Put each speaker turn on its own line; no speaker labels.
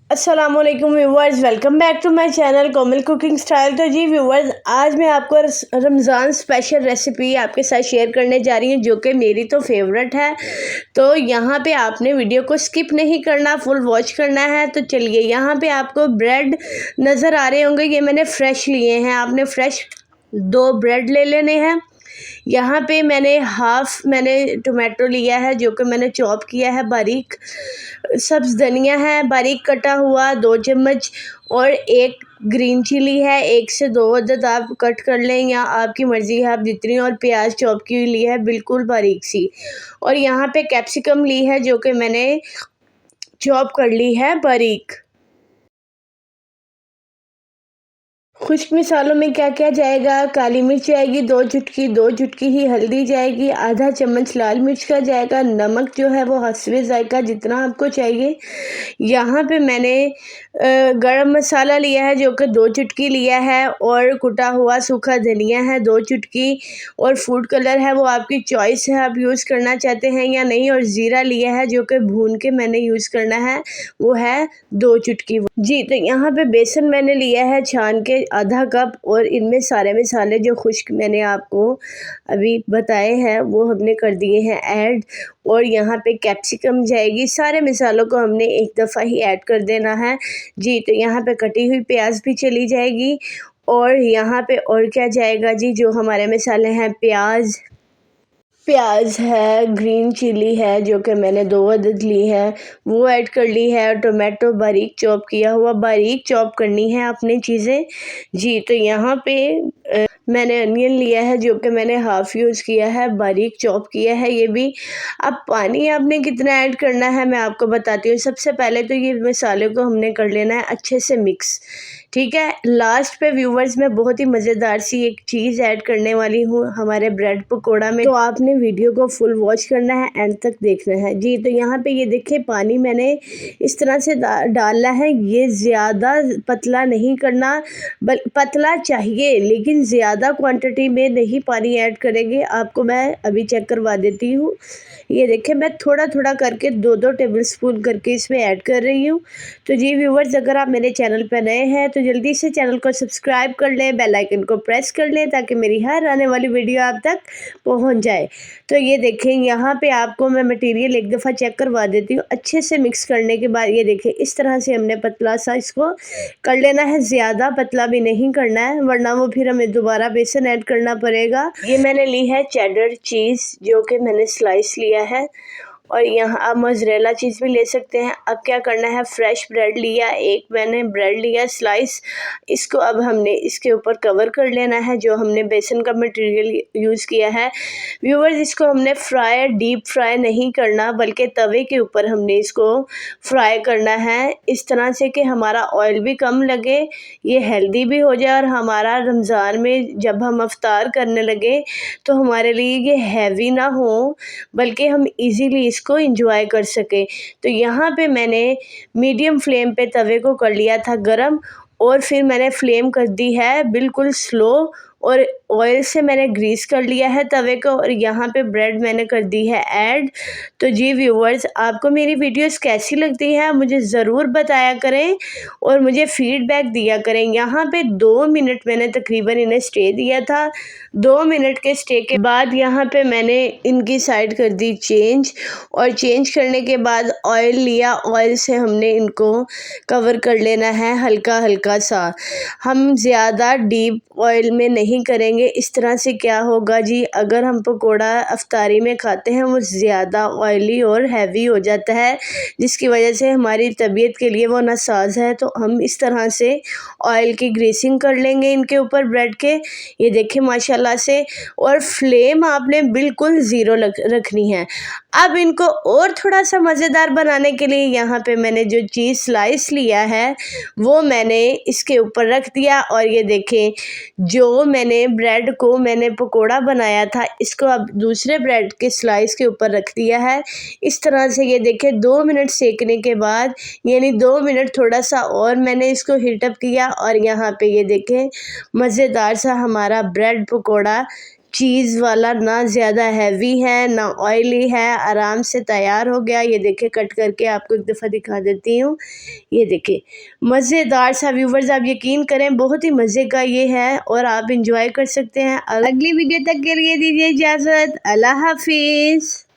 अस्सलामुअलैकुम viewers, welcome back to my channel Komal cooking style. तो जी व्यूवर्स, आज मैं आपको रमज़ान स्पेशल रेसिपी आपके साथ शेयर करने जा रही हूँ जो कि मेरी तो फेवरेट है। तो यहाँ पे आपने वीडियो को स्किप नहीं करना, फुल वॉच करना है। तो चलिए, यहाँ पे आपको ब्रेड नज़र आ रहे होंगे, ये मैंने फ़्रेश लिए हैं। आपने फ़्रेश 2 ब्रेड ले लेने हैं। यहाँ पे मैंने टोमेटो लिया है जो कि मैंने चॉप किया है बारीक। सब्ज़ धनिया है बारीक कटा हुआ 2 चम्मच, और एक ग्रीन चिली है 1 से 2 अदद आप कट कर लें, या आपकी मर्ज़ी है आप जितनी। और प्याज चॉप की हुई ली है बिल्कुल बारीक सी। और यहाँ पे कैप्सिकम ली है जो कि मैंने चॉप कर ली है बारीक। खुश्क मिसालों में क्या क्या जाएगा? काली मिर्च जाएगी 2 चुटकी, 2 चुटकी ही हल्दी जाएगी, आधा चम्मच लाल मिर्च का जाएगा, नमक जो है वो हस्बे ज़ायका जितना आपको चाहिए। यहाँ पे मैंने गरम मसाला लिया है जो कि 2 चुटकी लिया है, और कुटा हुआ सूखा धनिया है 2 चुटकी, और फूड कलर है वो आपकी चॉइस है, आप यूज़ करना चाहते हैं या नहीं। और ज़ीरा लिया है जो कि भून के मैंने यूज़ करना है, वो है 2 चुटकी जी। तो यहाँ पे बेसन मैंने लिया है छान के आधा कप, और इनमें सारे मसाले जो खुश्क मैंने आपको अभी बताए हैं वो हमने कर दिए हैं ऐड। और यहाँ पे कैप्सिकम जाएगी, सारे मसालों को हमने एक दफ़ा ही ऐड कर देना है जी। तो यहाँ पे कटी हुई प्याज भी चली जाएगी, और यहाँ पे और क्या जाएगा जी, जो हमारे मसाले हैं प्याज है, ग्रीन चिली है जो कि मैंने 2 अदद ली है वो ऐड कर ली है, और टोमेटो बारीक चॉप किया हुआ, बारीक चॉप करनी है अपनी चीज़ें जी। तो यहाँ पे मैंने अनियन लिया है जो कि मैंने हाफ़ यूज़ किया है, बारीक चॉप किया है ये भी। अब पानी आपने कितना ऐड करना है मैं आपको बताती हूँ। सबसे पहले तो ये मसाले को हमने कर लेना है अच्छे से मिक्स, ठीक है। लास्ट पे व्यूवर्स मैं बहुत ही मज़ेदार सी एक चीज़ ऐड करने वाली हूँ हमारे ब्रेड पकोड़ा में, तो आपने वीडियो को फुल वॉच करना है, एंड तक देखना है जी। तो यहाँ पे ये देखिए, पानी मैंने इस तरह से डालना है, ये ज़्यादा पतला नहीं करना, पतला चाहिए लेकिन ज़्यादा क्वांटिटी में नहीं पानी ऐड करेंगे। आपको मैं अभी चेक करवा देती हूँ। ये देखिए, मैं थोड़ा थोड़ा करके 2-2 टेबलस्पून करके इसमें ऐड कर रही हूँ। तो जी व्यूवर्स, अगर आप मेरे चैनल पर नए हैं तो जल्दी से चैनल को सब्सक्राइब कर लें, बेल आइकन को प्रेस कर लें ताकि मेरी हर आने वाली वीडियो आप तक पहुंच जाए। तो ये देखें, यहाँ पे आपको मैं मटेरियल एक दफ़ा चेक करवा देती हूँ। अच्छे से मिक्स करने के बाद ये देखें, इस तरह से हमने पतला सा इसको कर लेना है, ज़्यादा पतला भी नहीं करना है वरना वो फिर हमें दोबारा बेसन ऐड करना पड़ेगा। ये मैंने ली है चेडर चीज़ जो कि मैंने स्लाइस लिया है, और यहाँ आप मोज़रेला चीज़ भी ले सकते हैं। अब क्या करना है, फ्रेश ब्रेड लिया, एक मैंने ब्रेड लिया स्लाइस, इसको अब हमने इसके ऊपर कवर कर लेना है जो हमने बेसन का मटेरियल यूज़ किया है। व्यूवर्स, इसको हमने डीप फ्राई नहीं करना, बल्कि तवे के ऊपर हमने इसको फ्राई करना है इस तरह से कि हमारा ऑयल भी कम लगे, ये हेल्दी भी हो जाए, और हमारा रमज़ान में जब हम अफ्तार करने लगे तो हमारे लिए ये हैवी ना हो, बल्कि हम इजीली इसको एंजॉय कर सकें। तो यहाँ पे मैंने मीडियम फ्लेम पे तवे को कर लिया था गरम, और फिर मैंने फ्लेम कर दी है बिल्कुल स्लो, और ऑयल से मैंने ग्रीस कर लिया है तवे को, और यहाँ पे ब्रेड मैंने कर दी है ऐड। तो जी व्यूवर्स, आपको मेरी वीडियोस कैसी लगती हैं मुझे ज़रूर बताया करें, और मुझे फीडबैक दिया करें। यहाँ पे 2 मिनट मैंने तकरीबन इन्हें स्टे दिया था। 2 मिनट के स्टे के बाद यहाँ पे मैंने इनकी साइड कर दी चेंज, और चेंज करने के बाद ऑयल लिया, ऑयल से हमने इनको कवर कर लेना है हल्का हल्का सा। हम ज़्यादा डीप ऑयल में नहीं करेंगे। इस तरह से क्या होगा जी, अगर हम पकोड़ा अफ्तारी में खाते हैं वो ज़्यादा ऑयली और हैवी हो जाता है, जिसकी वजह से हमारी तबीयत के लिए वो नासाज है। तो हम इस तरह से ऑयल की ग्रीसिंग कर लेंगे इनके ऊपर ब्रेड के, ये देखिए माशाल्लाह से। और फ्लेम आपने बिल्कुल ज़ीरो रखनी है। अब इनको और थोड़ा सा मज़ेदार बनाने के लिए यहाँ पे मैंने जो चीज़ स्लाइस लिया है वो मैंने इसके ऊपर रख दिया, और ये देखें, जो मैंने ब्रेड को मैंने पकोड़ा बनाया था इसको अब दूसरे ब्रेड के स्लाइस के ऊपर रख दिया है इस तरह से। ये देखें, 2 मिनट सेकने के बाद, यानी 2 मिनट थोड़ा सा और मैंने इसको हीटअप किया, और यहाँ पे ये देखें मज़ेदार सा हमारा ब्रेड पकोड़ा चीज़ वाला, ना ज़्यादा हैवी है ना ऑयली है, आराम से तैयार हो गया। ये देखिए कट करके आपको एक दफ़ा दिखा देती हूँ। ये देखिए मज़ेदार सा व्यूवर्स, आप यकीन करें बहुत ही मज़े का ये है और आप इंजॉय कर सकते हैं। अगली वीडियो तक के लिए दीजिए इजाज़त। अल्लाह हाफिज़।